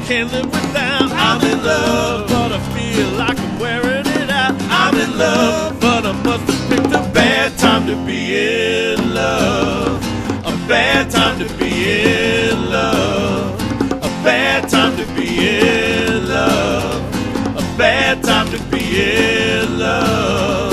can't live without. I'm in love, but I feel like I'm wearing it out. I'm in love, but I must have picked a bad time to be in love. A bad time to be in love. A bad time to be in love. A bad time to be in love.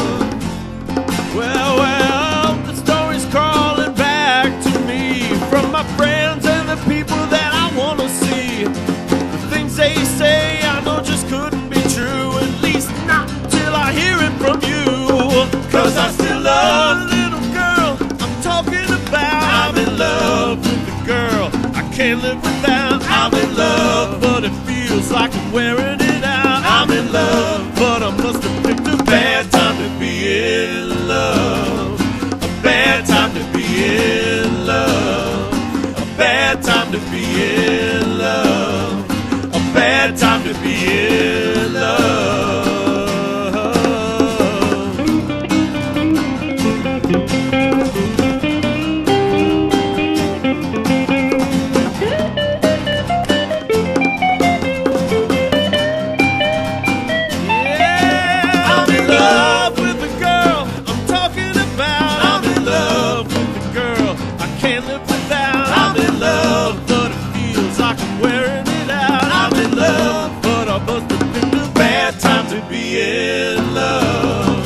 Well, the story's crawling back to me from my friends and the people that I want to see. The things they say I know just couldn't be true, at least not till I hear it from you. Cause I still love the little girl I'm talking about. I'm in love with the girl I can't live without. I'm in love, but it feels like I'm wearing it out. I'm in love, but I must have picked a bad time to be in love. A bad time to be in love. A bad time to be in love. A bad time to be in love. Can't live without. I'm in love, but it feels like I'm wearing it out. I'm in love, but I must have picked a bad time to be in love.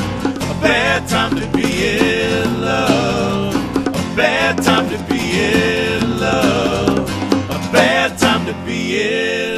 A bad time to be in love. A bad time to be in love. A bad time to be in love.